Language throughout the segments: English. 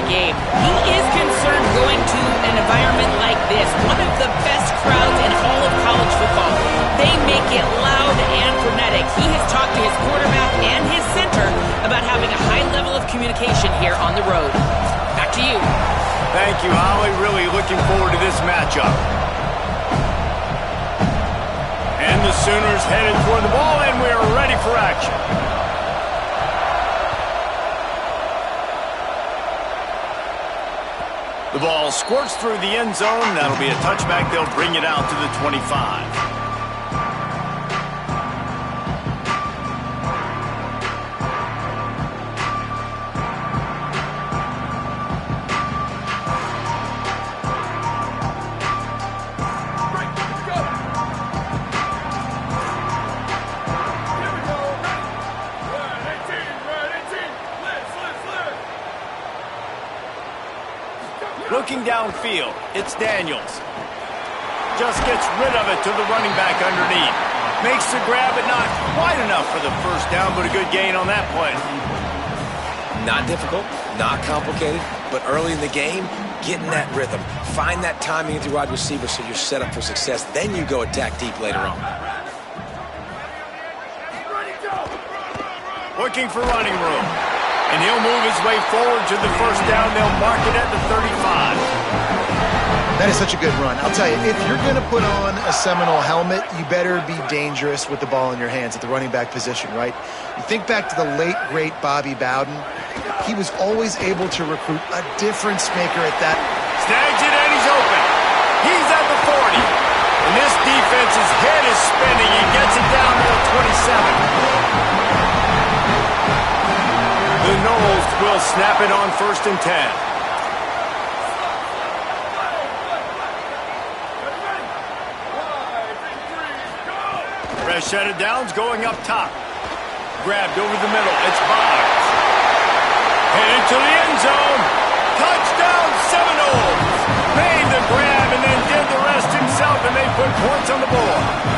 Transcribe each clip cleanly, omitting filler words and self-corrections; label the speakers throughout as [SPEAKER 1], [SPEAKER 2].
[SPEAKER 1] game. He is concerned going to an environment like this, one of the best crowds in all of college football. They make it loud and frenetic. He has talked to his quarterback and his center about having a high level of communication here on the road. Back to you.
[SPEAKER 2] Thank you, Holly. Really looking forward to this matchup. And the Sooners headed toward the ball, and we're ready for action. The ball squirts through the end zone. That'll be a touchback. They'll bring it out to the 25. Looking downfield, it's Daniels. Just gets rid of it to the running back underneath. Makes the grab, but not quite enough for the first down, but a good gain on that play.
[SPEAKER 3] Not difficult, not complicated, but early in the game, getting that rhythm. Find that timing with your wide receiver so you're set up for success. Then you go attack deep later on.
[SPEAKER 2] Looking for running room. And he'll move his way forward to the first down. They'll mark it at the 35.
[SPEAKER 4] That is such a good run. I'll tell you, if you're going to put on a Seminole helmet, you better be dangerous with the ball in your hands at the running back position, right? You think back to the late, great Bobby Bowden. He was always able to recruit a difference maker at that.
[SPEAKER 2] Snags it, and he's open. He's at the 40. And this defense's head is spinning. He gets it down to the 27. The Noles will snap it on 1st and 10. Fresh set of downs going up top. Grabbed over the middle. It's Boggs. Headed to the end zone. Touchdown Seminoles. Made the grab and then did the rest himself, and they put points on the board.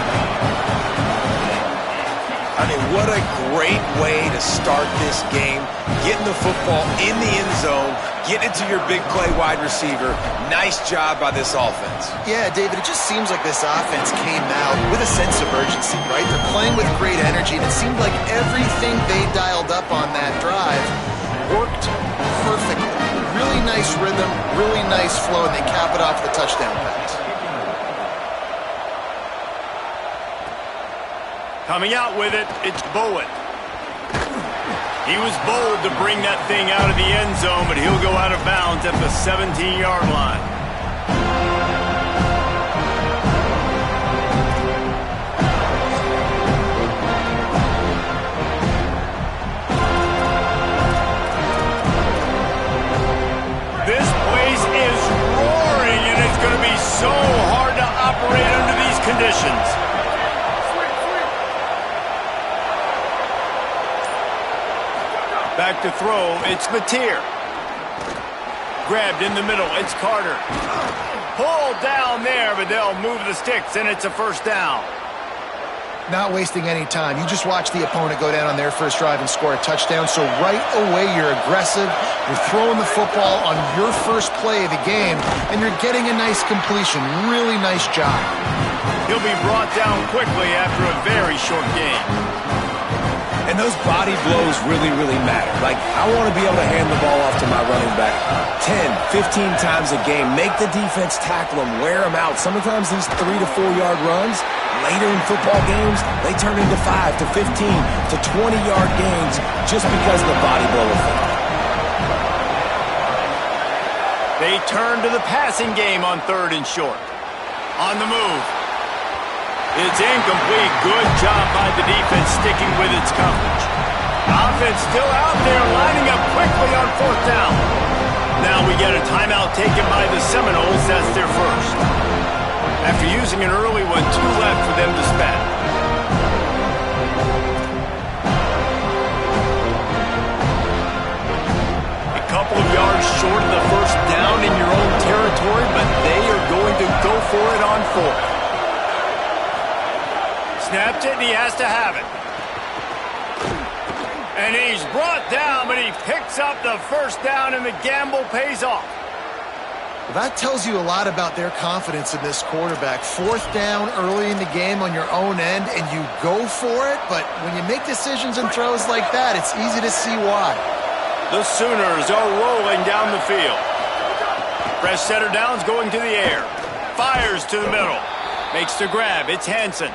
[SPEAKER 3] I mean, what a great way to start this game. Getting the football in the end zone, getting it to your big play wide receiver. Nice job by this offense.
[SPEAKER 4] Yeah, David, it just seems like this offense came out with a sense of urgency, right? They're playing with great energy, and it seemed like everything they dialed up on that drive worked perfectly. Really nice rhythm, really nice flow, and they cap it off with a touchdown pass.
[SPEAKER 2] Coming out with it, it's Bowen. He was bold to bring that thing out of the end zone, but he'll go out of bounds at the 17-yard line. This place is roaring, and it's going to be so hard to operate under these conditions. Back to throw, it's Mateer. Grabbed in the middle, it's Carter. Pulled down there, but they'll move the sticks, and it's a first down.
[SPEAKER 4] Not wasting any time. You just watch the opponent go down on their first drive and score a touchdown. So right away, you're aggressive. You're throwing the football on your first play of the game, and you're getting a nice completion. Really nice job.
[SPEAKER 2] He'll be brought down quickly after a very short game.
[SPEAKER 3] And those body blows really, really matter. Like, I want to be able to hand the ball off to my running back 10, 15 times a game. Make the defense tackle them, wear them out. Sometimes these 3 to 4 yard runs, later in football games, they turn into 5 to 15 to 20-yard gains just because of the body blow effect.
[SPEAKER 2] They turn to the passing game on 3rd and short. On the move. It's incomplete. Good job by the defense sticking with its coverage. Offense still out there lining up quickly on 4th down. Now we get a timeout taken by the Seminoles. That's their first. After using an early one, 2 left for them to spend. A couple of yards short of the first down in your own territory, but they are going to go for it on 4th. Snapped it, and he has to have it. And he's brought down, but he picks up the first down, and the gamble pays off.
[SPEAKER 4] Well, that tells you a lot about their confidence in this quarterback. 4th down early in the game on your own end, and you go for it, but when you make decisions and throws like that, it's easy to see why.
[SPEAKER 2] The Sooners are rolling down the field. Fresh setter downs going to the air. Fires to the middle. Makes the grab. It's Hansen.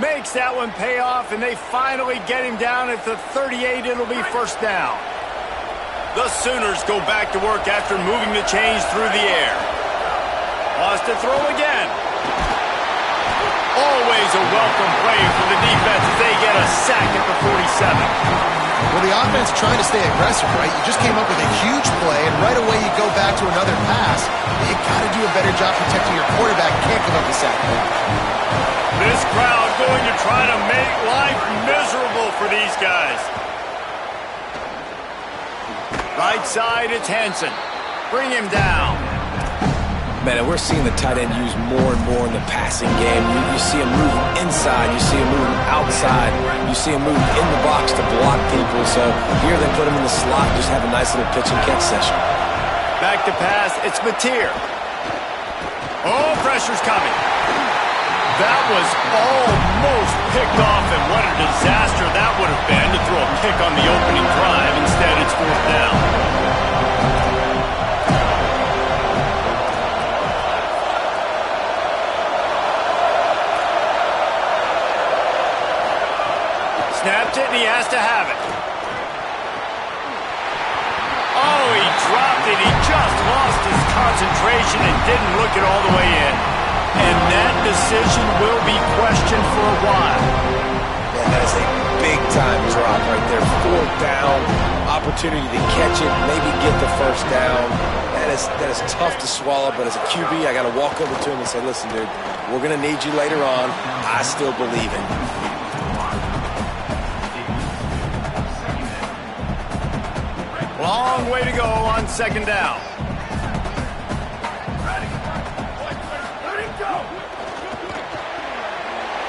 [SPEAKER 2] Makes that one pay off, and they finally get him down at the 38. It'll be first down. The Sooners go back to work after moving the chains through the air. Wants to throw again. Always a welcome play for the defense as they get a sack at the 47.
[SPEAKER 4] Well, the offense trying to stay aggressive, right? You just came up with a huge play, and right away you go back to another pass. You got to do a better job protecting your quarterback. Can't give up the sack.
[SPEAKER 2] This crowd going to try to make life miserable for these guys. Right side, it's Hansen. Bring him down.
[SPEAKER 3] Man, and we're seeing the tight end used more and more in the passing game. You see him move inside. You see him move outside. You see him move in the box to block people. So here they put him in the slot, just have a nice little pitch and catch session.
[SPEAKER 2] Back to pass, it's Mateer. Oh, pressure's coming. That was almost picked off, and what a disaster that would have been to throw a pick on the opening drive. Instead, it's 4th down. Snapped it, and he has to have it. Oh, he dropped it. He just lost his concentration and didn't look it all the way in. And that decision will be questioned for a while.
[SPEAKER 3] Man, that is a big-time drop right there. 4th down, opportunity to catch it, maybe get the first down. That is tough to swallow, but as a QB, I got to walk over to him and say, listen, dude, we're going to need you later on. I still believe in you.
[SPEAKER 2] Long way to go on 2nd down.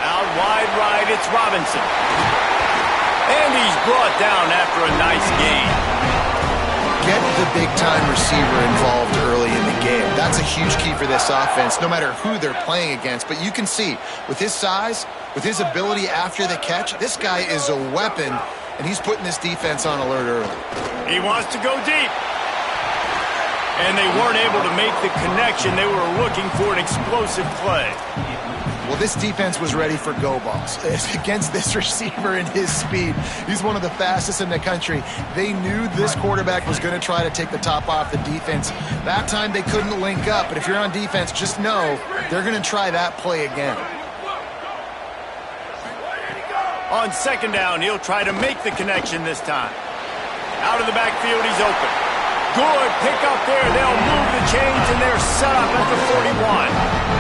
[SPEAKER 2] Out wide right, it's Robinson. And he's brought down after a nice gain.
[SPEAKER 4] Get the big-time receiver involved early in the game. That's a huge key for this offense, no matter who they're playing against. But you can see, with his size, with his ability after the catch, this guy is a weapon, and he's putting this defense on alert early.
[SPEAKER 2] He wants to go deep. And they weren't able to make the connection. They were looking for an explosive play.
[SPEAKER 4] Well, this defense was ready for go balls. Against this receiver and his speed, he's one of the fastest in the country. They knew this quarterback was going to try to take the top off the defense. That time they couldn't link up, but if you're on defense, just know they're going to try that play again.
[SPEAKER 2] On 2nd down, he'll try to make the connection this time. Out of the backfield, he's open. Good pick up there. They'll move the chains, and they're set up at the 41.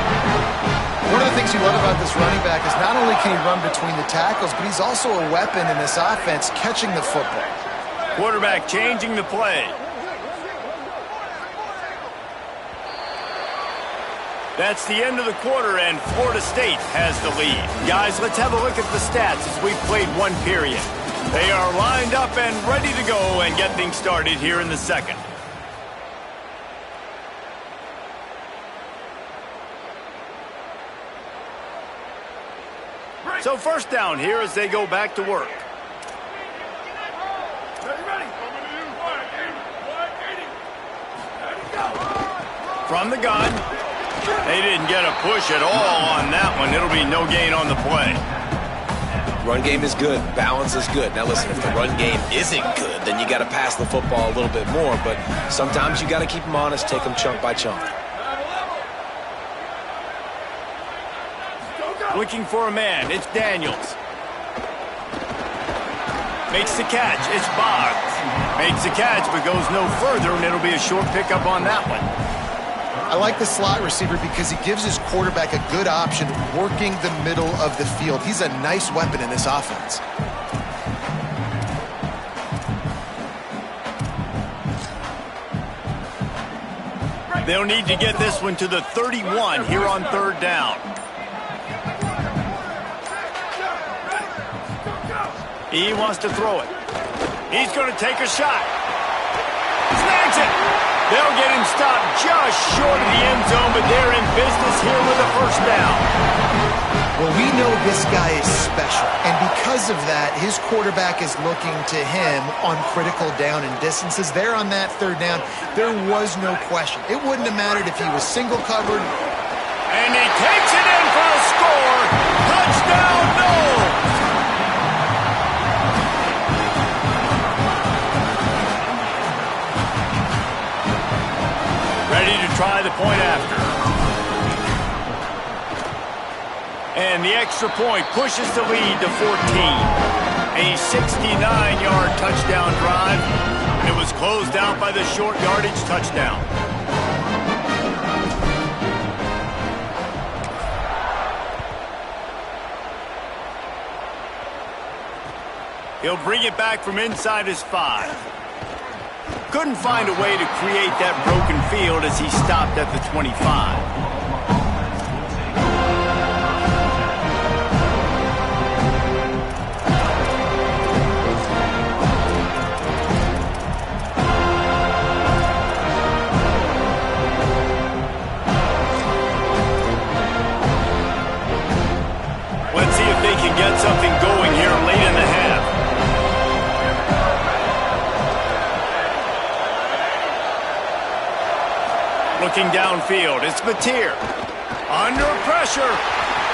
[SPEAKER 4] One of the things you love about this running back is not only can he run between the tackles, but he's also a weapon in this offense catching the football.
[SPEAKER 2] Quarterback changing the play. That's the end of the quarter, and Florida State has the lead. Guys, let's have a look at the stats as we've played one period. They are lined up and ready to go and get things started here in the second. So 1st down here as they go back to work. From the gun. They didn't get a push at all on that one. It'll be no gain on the play.
[SPEAKER 3] Run game is good. Balance is good. Now listen, if the run game isn't good, then you got to pass the football a little bit more. But sometimes you got to keep them honest, take them chunk by chunk.
[SPEAKER 2] Looking for a man. It's Daniels. Makes the catch. It's Boggs. Makes the catch, but goes no further, and it'll be a short pickup on that one.
[SPEAKER 4] I like the slot receiver because he gives his quarterback a good option working the middle of the field. He's a nice weapon in this offense.
[SPEAKER 2] They'll need to get this one to the 31 here on 3rd down. He wants to throw it. He's going to take a shot. Snags it. They'll get him stopped just short of the end zone, but they're in business here with a first down.
[SPEAKER 4] Well, we know this guy is special, and because of that, his quarterback is looking to him on critical down and distances. There on that third down, there was no question. It wouldn't have mattered if he was single covered.
[SPEAKER 2] And he takes it in for a score. Touchdown, Knowles! Ready to try the point after. And the extra point pushes the lead to 14. A 69-yard touchdown drive. It was closed out by the short yardage touchdown. He'll bring it back from inside his 5. Couldn't find a way to create that broken field as he stopped at the 25. Let's see if they can get something going here late in the half. Looking downfield, it's Mateer. Under pressure.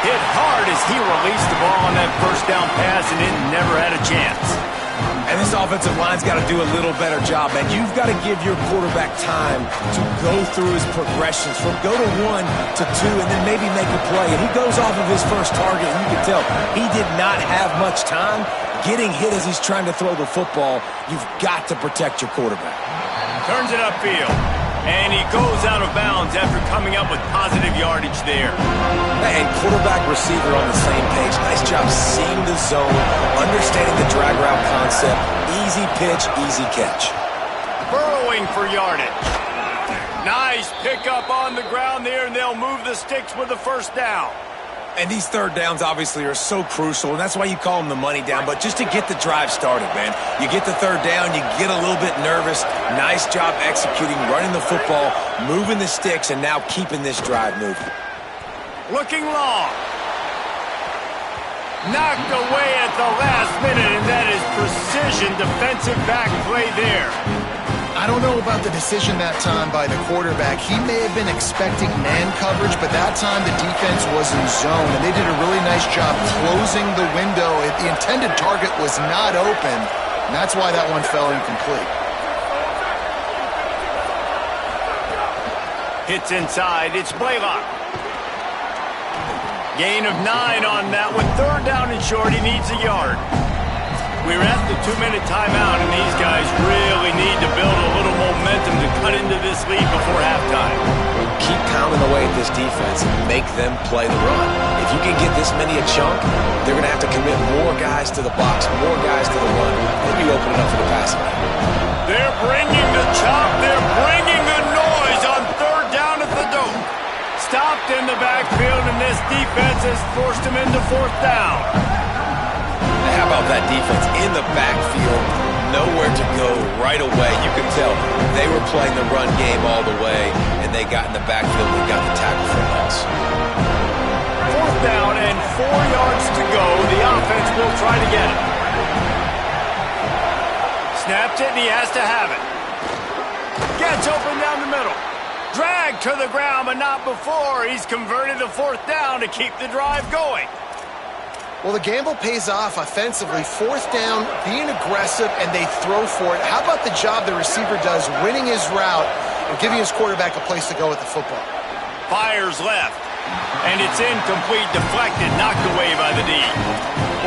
[SPEAKER 2] Hit hard as he released the ball on that first down pass, and it never had a chance.
[SPEAKER 3] And this offensive line's got to do a little better job, man. You've got to give your quarterback time to go through his progressions from go to 1 to 2 and then maybe make a play. And he goes off of his first target, and you can tell he did not have much time getting hit as he's trying to throw the football. You've got to protect your quarterback.
[SPEAKER 2] Turns it upfield. And he goes out of bounds after coming up with positive yardage there.
[SPEAKER 3] And quarterback receiver on the same page. Nice job seeing the zone, understanding the drag route concept. Easy pitch, easy catch.
[SPEAKER 2] Burrowing for yardage. Nice pickup on the ground there, and they'll move the sticks with the first down.
[SPEAKER 3] And these third downs obviously are so crucial, and that's why you call them the money down. But just to get the drive started, man, you get the third down, you get a little bit nervous. Nice job executing, running the football, moving the sticks, and now keeping this drive moving.
[SPEAKER 2] Looking long. Knocked away at the last minute, and that is precision defensive back play there.
[SPEAKER 4] I don't know about the decision that time by the quarterback. He may have been expecting man coverage, but that time the defense was in zone, and they did a really nice job closing the window. The intended target was not open, and that's why that one fell incomplete.
[SPEAKER 2] Hits inside. It's Blaylock. Gain of 9 on that one. Third down and short. He needs a yard. We're at the 2-minute timeout, and these guys really need to build a little momentum to cut into this lead before halftime.
[SPEAKER 3] Keep pounding away at this defense and make them play the run. If you can get this many a chunk, they're going to have to commit more guys to the box, more guys to the run. They'll be opening up for the passing game.
[SPEAKER 2] They're bringing the chop. They're bringing the noise on third down at the Dome. Stopped in the backfield, and this defense has forced him into fourth down.
[SPEAKER 3] How about that defense in the backfield, nowhere to go right away. You could tell they were playing the run game all the way, and they got in the backfield and got the tackle for a loss.
[SPEAKER 2] Fourth down and 4 yards to go. The offense will try to get it. Snaps it, and he has to have it. Gets open down the middle. Dragged to the ground, but not before. He's converted the fourth down to keep the drive going.
[SPEAKER 4] Well, the gamble pays off offensively. Fourth down, being aggressive, and they throw for it. How about the job the receiver does, winning his route and giving his quarterback a place to go with the football?
[SPEAKER 2] Fires left, and it's incomplete, deflected, knocked away by the D.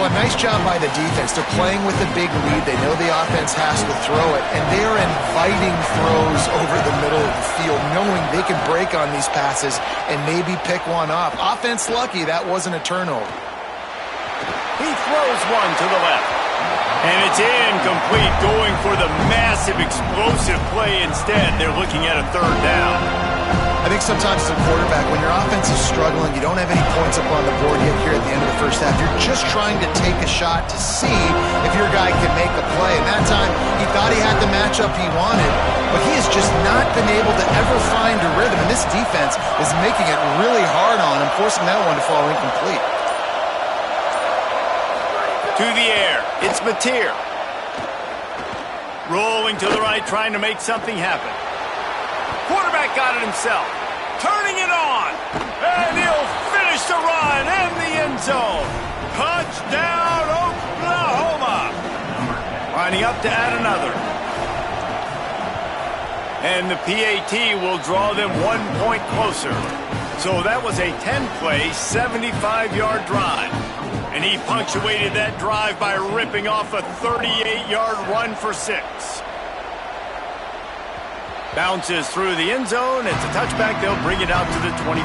[SPEAKER 4] Well, a nice job by the defense. They're playing with a big lead. They know the offense has to throw it, and they're inviting throws over the middle of the field, knowing they can break on these passes and maybe pick one off. Offense lucky, that wasn't a turnover.
[SPEAKER 2] He throws one to the left. And it's incomplete, going for the massive explosive play instead. They're looking at a third down.
[SPEAKER 4] I think sometimes as a quarterback, when your offense is struggling, you don't have any points up on the board yet here at the end of the first half. You're just trying to take a shot to see if your guy can make a play. And that time, he thought he had the matchup he wanted, but he has just not been able to ever find a rhythm. And this defense is making it really hard on him, forcing that one to fall incomplete.
[SPEAKER 2] To the air, it's Mateer. Rolling to the right, trying to make something happen. Quarterback got it himself. Turning it on. And he'll finish the run in the end zone. Touchdown, Oklahoma. Lining up to add another. And the PAT will draw them 1 point closer. So that was a 10-play, 75-yard drive. And he punctuated that drive by ripping off a 38-yard run for 6. Bounces through the end zone. It's a touchback. They'll bring it out to the 25.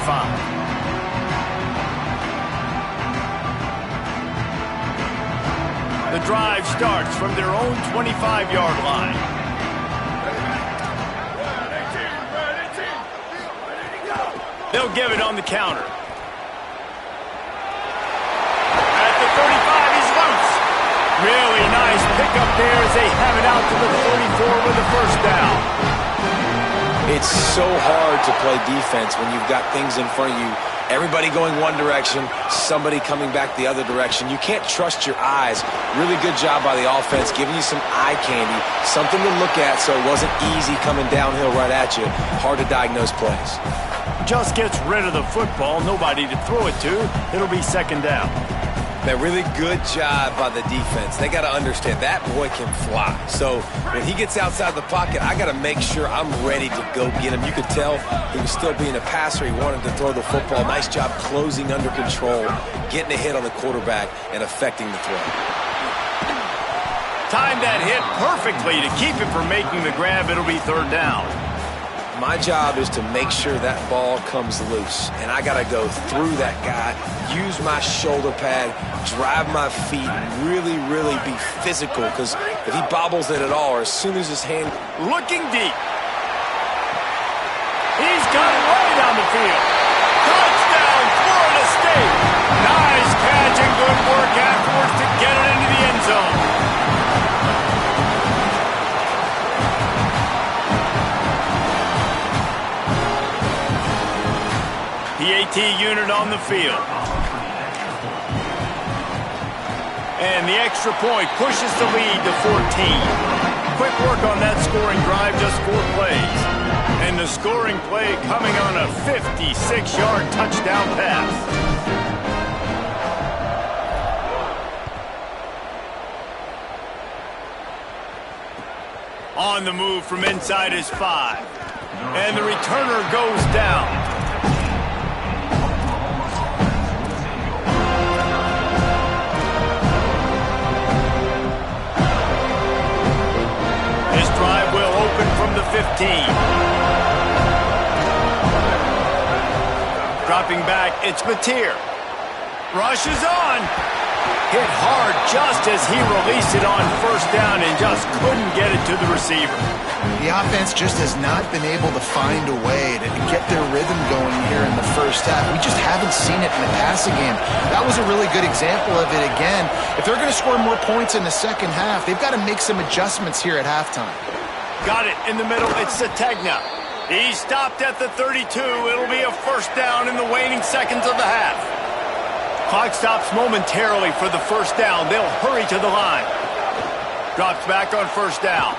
[SPEAKER 2] The drive starts from their own 25-yard line. They'll give it on the counter. At the 35, he's loose. Really nice pickup there as they have it out to the 34 with a first down.
[SPEAKER 3] It's so hard to play defense when you've got things in front of you. Everybody going one direction, somebody coming back the other direction. You can't trust your eyes. Really good job by the offense, giving you some eye candy, something to look at so it wasn't easy coming downhill right at you. Hard to diagnose plays.
[SPEAKER 2] Just gets rid of the football, nobody to throw it to. It'll be second down.
[SPEAKER 3] Man, really good job by the defense. They got to understand that boy can fly. So when he gets outside the pocket, I got to make sure I'm ready to go get him. You could tell he was still being a passer. He wanted to throw the football. Nice job closing under control, getting a hit on the quarterback, and affecting the throw.
[SPEAKER 2] Timed that hit perfectly to keep him from making the grab. It'll be third down.
[SPEAKER 3] My job is to make sure that ball comes loose, and I got to go through that guy, use my shoulder pad, drive my feet, really, really be physical, because if he bobbles it at all, or as soon as his hand...
[SPEAKER 2] Looking deep. He's got it right down the field. Touchdown, Florida State. Nice catch and good work afterwards to get it into the end zone. PAT unit on the field. And the extra point pushes the lead to 14. Quick work on that scoring drive, just 4 plays. And the scoring play coming on a 56-yard touchdown pass. On the move from inside his 5. And the returner goes down. Drive will open from the 15. Dropping back, it's Mateer. Rushes on. Hit hard just as he released it on first down and just couldn't get it to the receiver.
[SPEAKER 4] The offense just has not been able to find a way to get their rhythm going here in the first half. We just haven't seen it in the passing game. That was a really good example of it again. If they're going to score more points in the second half, they've got to make some adjustments here at halftime. Got it in the middle. It's Sategna.
[SPEAKER 2] He stopped at the 32. It'll be a first down in the waning seconds of the half. Clock stops momentarily for the first down. They'll hurry to the line. Drops back on first down.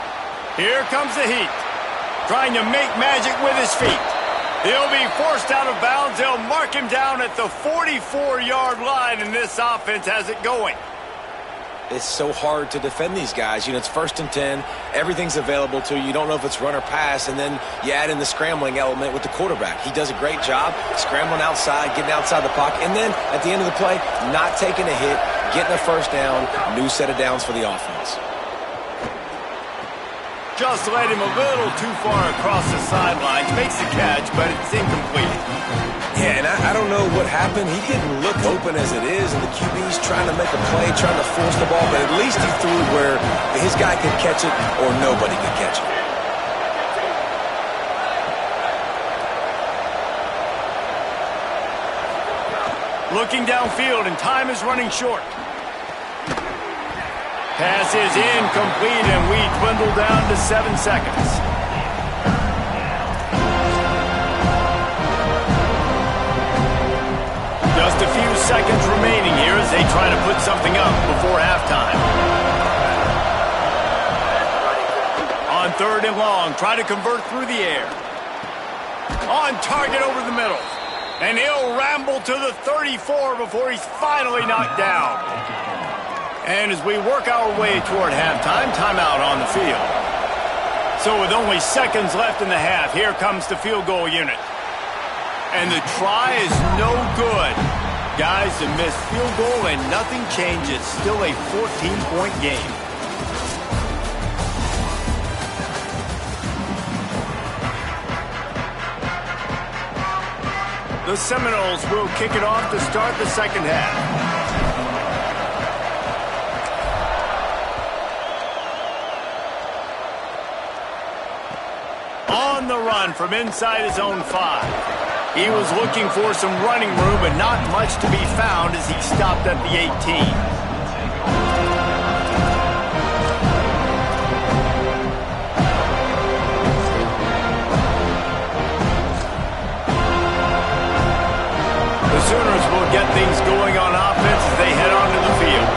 [SPEAKER 2] Here comes the Heat. Trying to make magic with his feet. He'll be forced out of bounds. They'll mark him down at the 44-yard line, and this offense has it going.
[SPEAKER 3] It's so hard to defend these guys. You know, it's 1st and 10. Everything's available to you. You don't know if it's run or pass, and then you add in the scrambling element with the quarterback. He does a great job scrambling outside, getting outside the pocket, and then at the end of the play, not taking a hit, getting a first down, new set of downs for the offense.
[SPEAKER 2] Just led him a little too far across the sidelines. Makes the catch, but it's incomplete.
[SPEAKER 3] Yeah, and I don't know what happened. He didn't look open as it is, and the QB's trying to make a play, trying to force the ball, but at least he threw where his guy could catch it or nobody could catch it.
[SPEAKER 2] Looking downfield, and time is running short. Pass is incomplete, and we dwindle down to 7 seconds. Just a few seconds remaining here as they try to put something up before halftime. On 3rd and long, try to convert through the air. On target over the middle. And he'll ramble to the 34 before he's finally knocked down. And as we work our way toward halftime, timeout on the field. So with only seconds left in the half, here comes the field goal unit. And the try is no good. Guys, a missed field goal and nothing changes. Still a 14-point game. The Seminoles will kick it off to start the second half. On the run from inside his own 5. He was looking for some running room, but not much to be found as he stopped at the 18. The Sooners will get things going on offense as they head onto the field.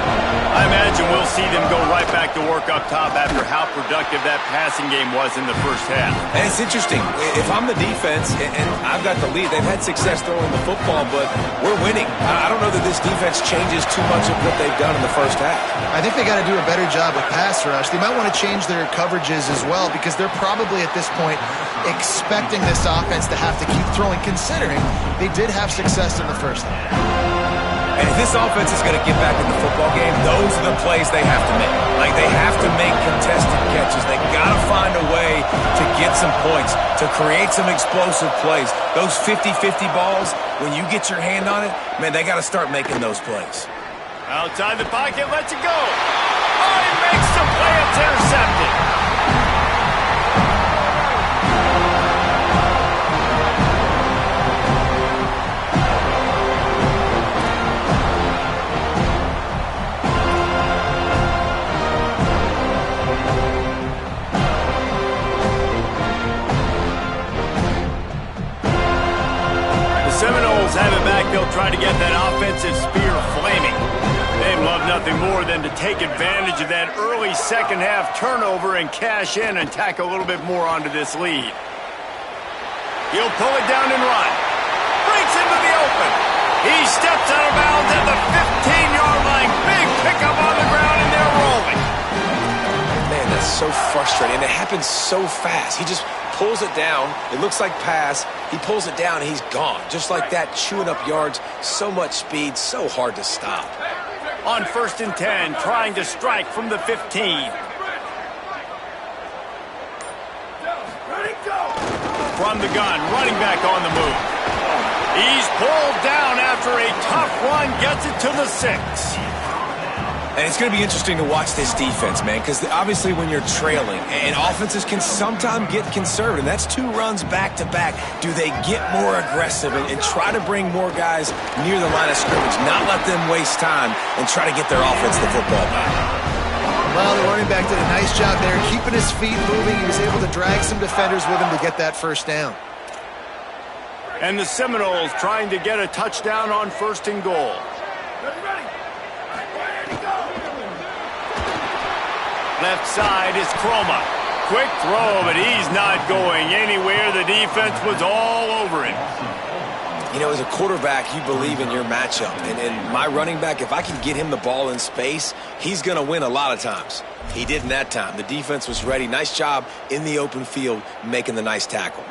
[SPEAKER 2] I imagine we'll see them go right back to work up top after how productive that passing game was in the first half.
[SPEAKER 3] And it's interesting. If I'm the defense and I've got the lead, they've had success throwing the football, but we're winning. I don't know that this defense changes too much of what they've done in the first half.
[SPEAKER 4] I think they got to do a better job with pass rush. They might want to change their coverages as well because they're probably at this point expecting this offense to have to keep throwing, considering they did have success in the first half.
[SPEAKER 3] And if this offense is going to get back in the football game, those are the plays they have to make. Like, they have to make contested catches. They got to find a way to get some points, to create some explosive plays. Those 50-50 balls, when you get your hand on it, man, they got to start making those plays.
[SPEAKER 2] Outside the pocket, lets it go. Oh, he makes the play. It's intercepted. Seminoles have it back. They'll try to get that offensive spear flaming. They'd love nothing more than to take advantage of that early second half turnover and cash in and tack a little bit more onto this lead. He'll pull it down and run. Breaks into the open. He steps out of bounds at the 15-yard line. Big pickup on the ground, and they're rolling.
[SPEAKER 3] Man, that's so frustrating. And it happens so fast. He just pulls it down. It looks like pass. He pulls it down, and he's gone. Just like that, chewing up yards. So much speed, so hard to stop.
[SPEAKER 2] On 1st and 10, trying to strike from the 15. From the gun, running back on the move. He's pulled down after a tough run, gets it to the 6.
[SPEAKER 3] And it's going to be interesting to watch this defense, man, because obviously when you're trailing, and offenses can sometimes get conservative. That's 2 runs back-to-back. Do they get more aggressive and try to bring more guys near the line of scrimmage, not let them waste time, and try to get their offense the football back?
[SPEAKER 4] Well, the running back did a nice job there, keeping his feet moving. He was able to drag some defenders with him to get that first down.
[SPEAKER 2] And the Seminoles trying to get a touchdown on 1st and goal. Left side is Croma. Quick throw, but he's not going anywhere. The defense was all over him.
[SPEAKER 3] You know, as a quarterback, you believe in your matchup. And my running back, if I can get him the ball in space, he's going to win a lot of times. He did in that time. The defense was ready. Nice job in the open field making the nice tackle.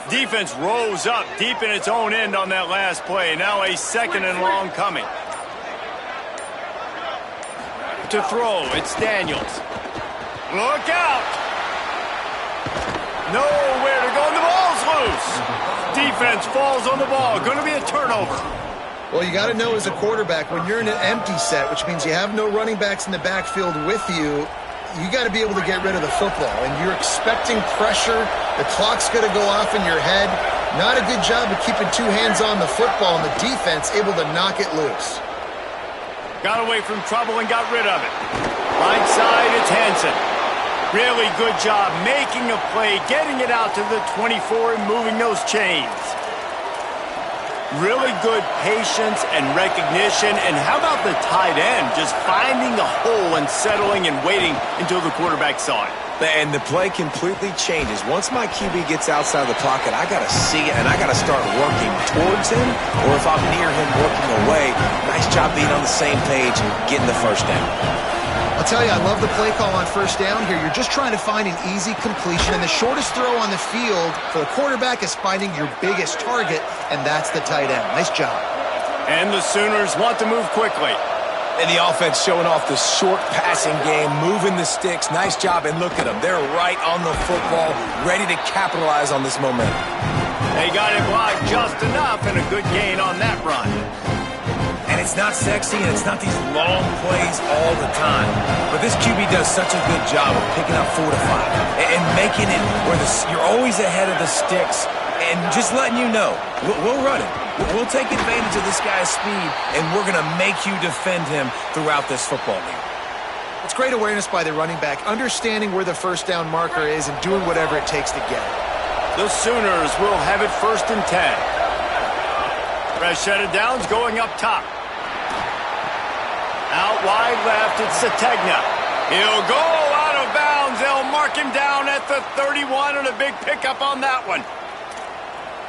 [SPEAKER 2] Defense rose up deep in its own end on that last play. Now a 2nd and long coming. To throw, it's Daniels. Look out! Nowhere to go, and the ball's loose. Defense falls on the ball. Going to be a turnover.
[SPEAKER 4] Well, you got to know as a quarterback, when you're in an empty set, which means you have no running backs in the backfield with you, you got to be able to get rid of the football. And you're expecting pressure. The clock's going to go off in your head. Not a good job of keeping two hands on the football, and the defense able to knock it loose.
[SPEAKER 2] Got away from trouble and got rid of it. Right side, it's Hansen. Really good job making a play, getting it out to the 24 and moving those chains. Really good patience and recognition. And how about the tight end just finding a hole and settling and waiting until the quarterback saw it?
[SPEAKER 3] And the play completely changes. Once my QB gets outside the pocket, I got to see it, and I got to start working towards him, or if I'm near him, working away. Nice job being on the same page and getting the first down.
[SPEAKER 4] I'll tell you, I love the play call on first down here. You're just trying to find an easy completion, and the shortest throw on the field for the quarterback is finding your biggest target, and that's the tight end. Nice job.
[SPEAKER 2] And the Sooners want to move quickly.
[SPEAKER 3] And the offense showing off the short passing game, moving the sticks. Nice job, and look at them. They're right on the football, ready to capitalize on this momentum.
[SPEAKER 2] They got it blocked just enough, and a good gain on that run.
[SPEAKER 3] And it's not sexy, and it's not these long plays all the time. But this QB does such a good job of picking up 4 to 5 and making it where you're always ahead of the sticks and just letting you know, we'll run it. We'll take advantage of this guy's speed, and we're going to make you defend him throughout this football game.
[SPEAKER 4] It's great awareness by the running back, understanding where the first down marker is and doing whatever it takes to get it.
[SPEAKER 2] The Sooners will have it 1st and 10. Fresh set of downs going up top. Out wide left, it's Sategna. He'll go out of bounds. They'll mark him down at the 31, and a big pickup on that one.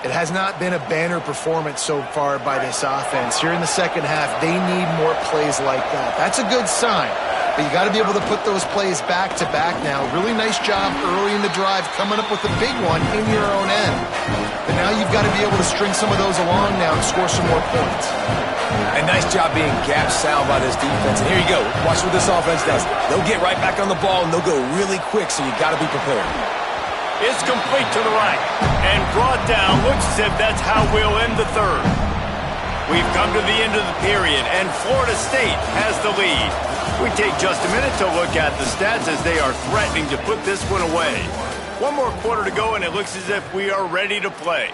[SPEAKER 4] It has not been a banner performance so far by this offense. Here in the second half, they need more plays like that. That's a good sign, but you got to be able to put those plays back to back now. Really nice job early in the drive, coming up with a big one in your own end. But now you've got to be able to string some of those along now and score some more points.
[SPEAKER 3] A nice job being gap sound by this defense. And here you go. Watch what this offense does. They'll get right back on the ball, and they'll go really quick, so you got to be prepared.
[SPEAKER 2] It's complete to the right and brought down. Looks as if that's how we'll end the third. We've come to the end of the period, and Florida State has the lead. We take just a minute to look at the stats as they are threatening to put this one away. One more quarter to go, and it looks as if we are ready to play.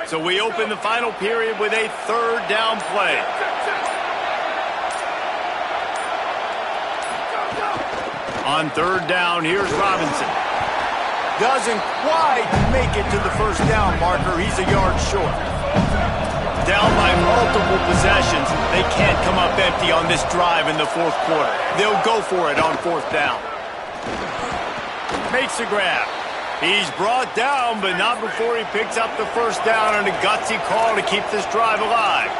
[SPEAKER 2] So we open the final period with a 3rd down play. On 3rd down, here's Robinson. Doesn't quite make it to the first down marker. He's a yard short. Down by multiple possessions. They can't come up empty on this drive in the 4th quarter. They'll go for it on 4th down. Makes a grab. He's brought down, but not before he picks up the first down on a gutsy call to keep this drive alive.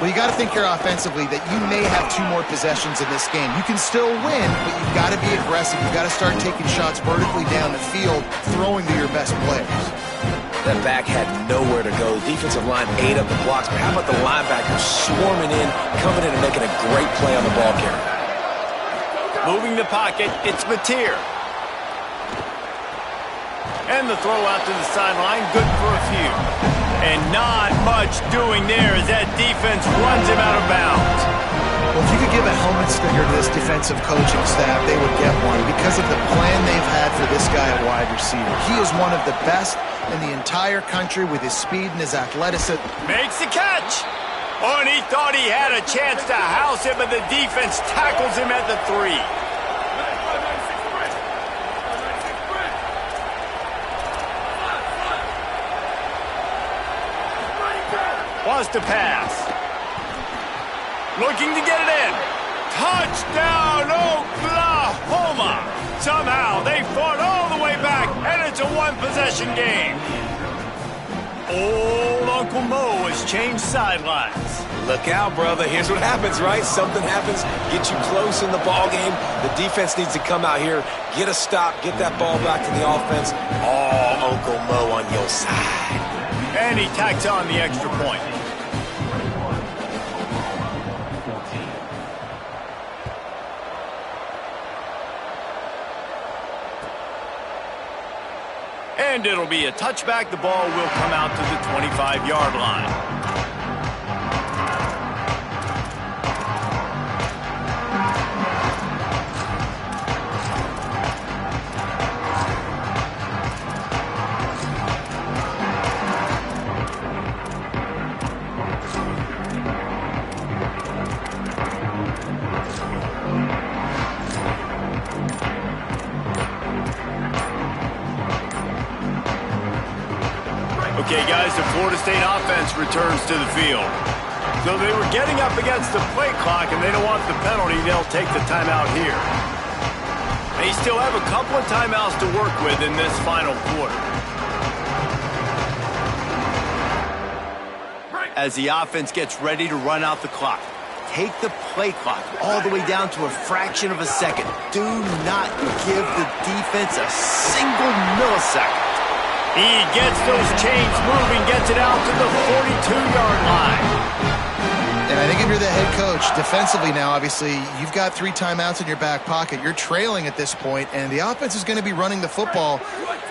[SPEAKER 4] Well, you got to think here offensively that you may have 2 more possessions in this game. You can still win, but you've got to be aggressive. You've got to start taking shots vertically down the field, throwing to your best players.
[SPEAKER 3] That back had nowhere to go. Defensive line ate up the blocks, but how about the linebackers swarming in, coming in and making a great play on the ball carrier?
[SPEAKER 2] Moving the pocket, it's Mateer. And the throw out to the sideline, good for a few. And not much doing there as that defense runs him out of bounds.
[SPEAKER 4] Well, if you could give a helmet sticker to this defensive coaching staff, they would get one because of the plan they've had for this guy at wide receiver. He is one of the best in the entire country with his speed and his athleticism.
[SPEAKER 2] Makes the catch. Oh, and he thought he had a chance to house him, but the defense tackles him at the 3. Wants to pass. Looking to get it in. Touchdown, Oklahoma! Somehow they fought all the way back, and it's a 1-possession game. Old Uncle Mo has changed sidelines.
[SPEAKER 3] Look out, brother. Here's what happens, right? Something happens, get you close in the ball game. The defense needs to come out here, get a stop, get that ball back to the offense. All Uncle Mo on your side.
[SPEAKER 2] And he tacks on the extra point. And it'll be a touchback. The ball will come out to the 25-yard line. Okay, guys, the Florida State offense returns to the field. So they were getting up against the play clock, and they don't want the penalty. They'll take the timeout here. They still have a couple of timeouts to work with in this final quarter. As the offense gets ready to run out the clock, take the play clock all the way down to a fraction of a second. Do not give the defense a single millisecond. He gets those chains moving, gets it out to the 42-yard line.
[SPEAKER 4] And I think if you're the head coach, defensively now, obviously, you've got 3 timeouts in your back pocket. You're trailing at this point, and the offense is going to be running the football,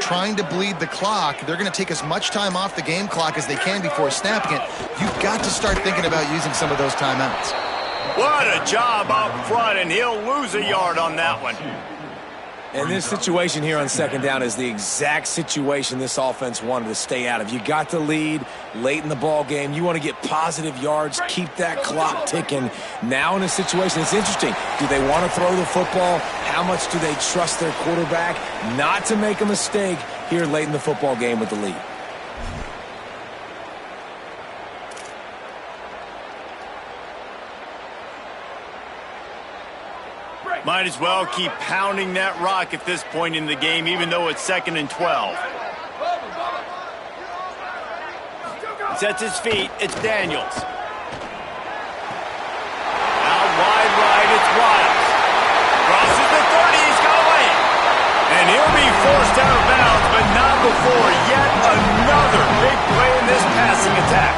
[SPEAKER 4] trying to bleed the clock. They're going to take as much time off the game clock as they can before snapping it. You've got to start thinking about using some of those timeouts.
[SPEAKER 2] What a job up front, and he'll lose a yard on that one.
[SPEAKER 3] And this situation here on second down is the exact situation this offense wanted to stay out of. You got the lead late in the ball game. You want to get positive yards, keep that clock ticking. Now in a situation, it's interesting. Do they want to throw the football? How much do they trust their quarterback not to make a mistake here late in the football game with the lead?
[SPEAKER 2] Might as well keep pounding that rock at this point in the game, even though it's 2nd and 12. Sets his feet. It's Daniels. Out wide right, it's Wiles. Crosses the 30. He's got away. And he'll be forced out of bounds, but not before yet another big play in this passing attack.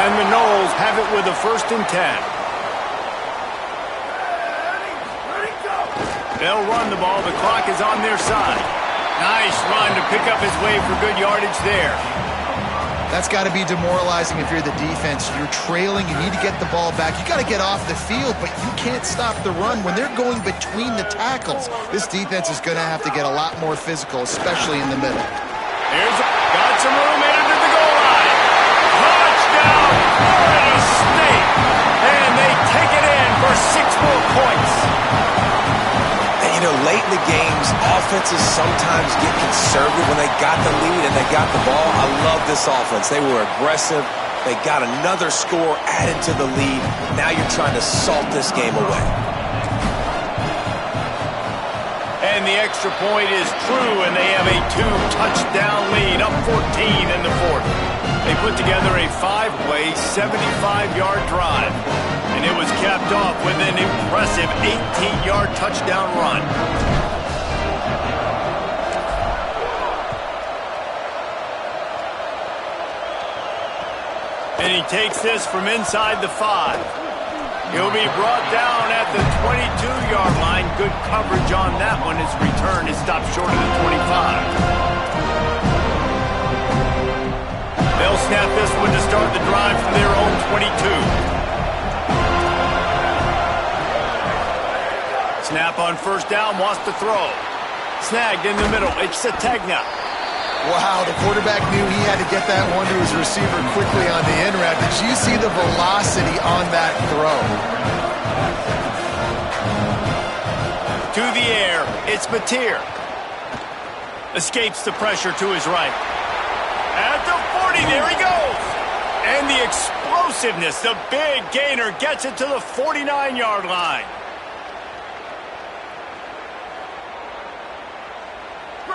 [SPEAKER 2] And the Noles have it with a 1st and 10. They'll run the ball. The clock is on their side. Nice run to pick up his way for good yardage there.
[SPEAKER 4] That's got to be demoralizing if you're the defense. You're trailing. You need to get the ball back. You got to get off the field, but you can't stop the run. When they're going between the tackles, this defense is going to have to get a lot more physical, especially in the middle.
[SPEAKER 2] Got some room into the goal line. Touchdown, Florida State. And they take it in for 6 more points.
[SPEAKER 3] You know, late in the games, offenses sometimes get conservative when they got the lead and they got the ball. I love this offense. They were aggressive. They got another score added to the lead. Now you're trying to salt this game away.
[SPEAKER 2] And the extra point is true, and they have a 2-touchdown lead, up 14 in the 4th. They put together a 5-play, 75-yard drive. And it was capped off with an impressive 18-yard touchdown run. And he takes this from inside the 5. He'll be brought down at the 22-yard line. Good coverage on that one. His return is stopped short of the 25. They'll snap this one to start the drive from their own 22. Snap on 1st down, wants to throw. Snagged in the middle. It's Sategna.
[SPEAKER 4] Wow, the quarterback knew he had to get that one to his receiver quickly on the in route. Did you see the velocity on that throw?
[SPEAKER 2] To the air, it's Mateer. Escapes the pressure to his right. At the 40, there he goes. And the explosiveness, the big gainer gets it to the 49-yard line.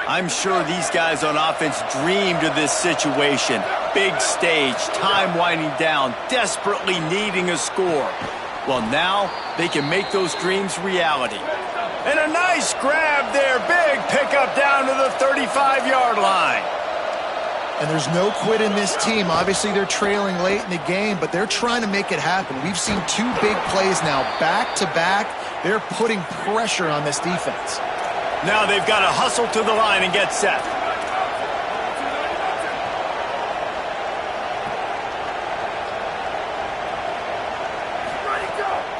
[SPEAKER 2] I'm sure these guys on offense dreamed of this situation. Big stage, time winding down, desperately needing a score. Well, now they can make those dreams reality. And a nice grab there. Big pickup down to the 35-yard line.
[SPEAKER 4] And there's no quit in this team. Obviously, they're trailing late in the game, but they're trying to make it happen. We've seen 2 big plays now, back-to-back. They're putting pressure on this defense.
[SPEAKER 2] Now they've got to hustle to the line and get set.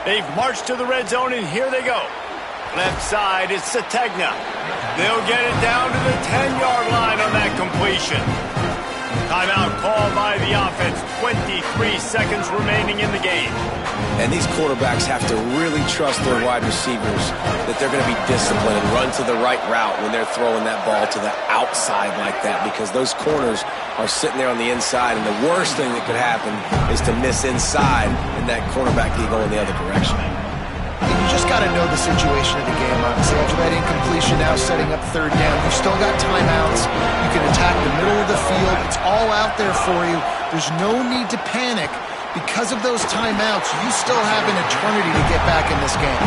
[SPEAKER 2] They've marched to the red zone, and here they go. Left side is Sategna. They'll get it down to the 10-yard line on that completion. Timeout called by the offense. 23 seconds remaining in the game.
[SPEAKER 3] And these quarterbacks have to really trust their wide receivers that they're going to be disciplined and run to the right route when they're throwing that ball to the outside like that, because those corners are sitting there on the inside, and the worst thing that could happen is to miss inside and that cornerback can go in the other direction.
[SPEAKER 4] You just got to know the situation of the game, obviously. After that incompletion, now setting up third down. You've still got timeouts. You can attack the middle of the field. It's all out there for you. There's no need to panic. Because of those timeouts, you still have an eternity to get back in this game.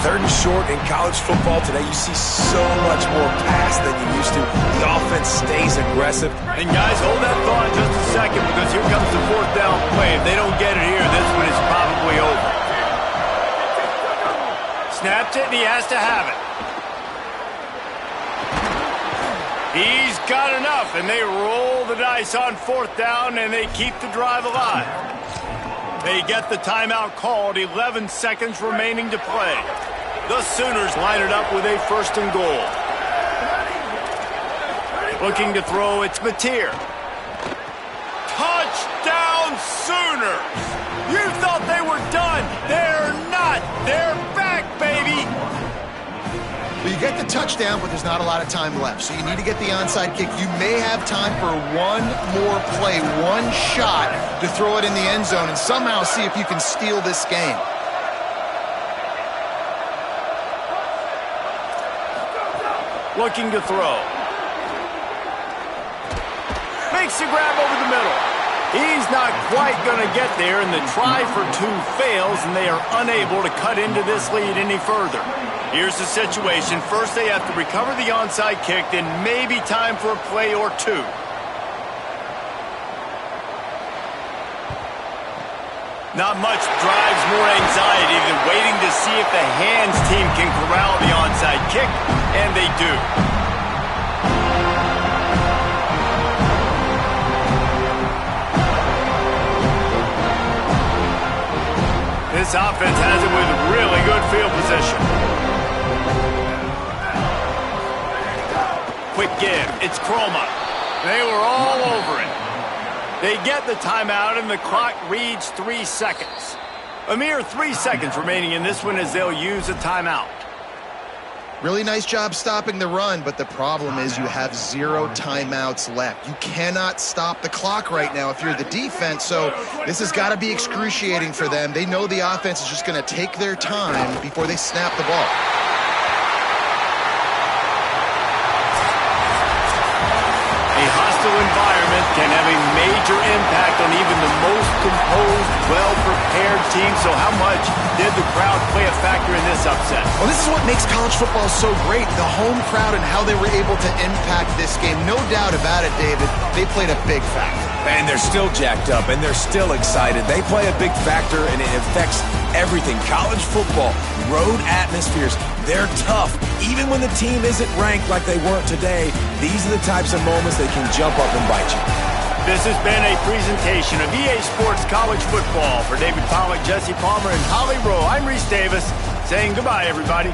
[SPEAKER 3] Third and short in college football today, you see so much more pass than you used to. The offense stays aggressive.
[SPEAKER 2] And guys, hold that thought just a second, because here comes the fourth down play. If they don't get it here, this one is probably over. Snapped it, and he has to have it. He's got enough, and they roll the dice on fourth down, and they keep the drive alive. They get the timeout called, 11 seconds remaining to play. The Sooners line it up with a first and goal. Looking to throw, it's Mateer. Touchdown Sooners! You thought they were done. They're not. They're back, baby.
[SPEAKER 4] Well, you get the touchdown, but there's not a lot of time left. So you need to get the onside kick. You may have time for one more play, one shot to throw it in the end zone and somehow see if you can steal this game.
[SPEAKER 2] Looking to throw. Makes the grab over the middle. He's not quite going to get there, and the try for two fails, and they are unable to cut into this lead any further. Here's the situation. First, they have to recover the onside kick, then maybe time for a play or two. Not much drives more anxiety than waiting to see if the hands team can corral the onside kick, and they do. This offense has it with really good field position. Quick give. It's Chroma. They were all over it. They get the timeout, and the clock reads 3 seconds. A mere 3 seconds remaining in this one as they'll use a timeout.
[SPEAKER 4] Really nice job stopping the run, but the problem is you have 0 timeouts left. You cannot stop the clock right now if you're the defense, so this has got to be excruciating for them. They know the offense is just going to take their time before they snap the ball.
[SPEAKER 2] A hostile environment can have a major impact on even the most composed, well-prepared team. So how much did the crowd play a factor in this upset?
[SPEAKER 4] Well, this is what makes college football so great, the home crowd and how they were able to impact this game. No doubt about it, David. They played a big factor.
[SPEAKER 3] And they're still jacked up, and they're still excited. They play a big factor, and it affects everything. College football, road atmospheres, they're tough. Even when the team isn't ranked like they weren't today, these are the types of moments that can jump up and bite you.
[SPEAKER 2] This has been a presentation of EA Sports College Football. For David Pollack, Jesse Palmer, and Holly Rowe, I'm Reese Davis saying goodbye, everybody.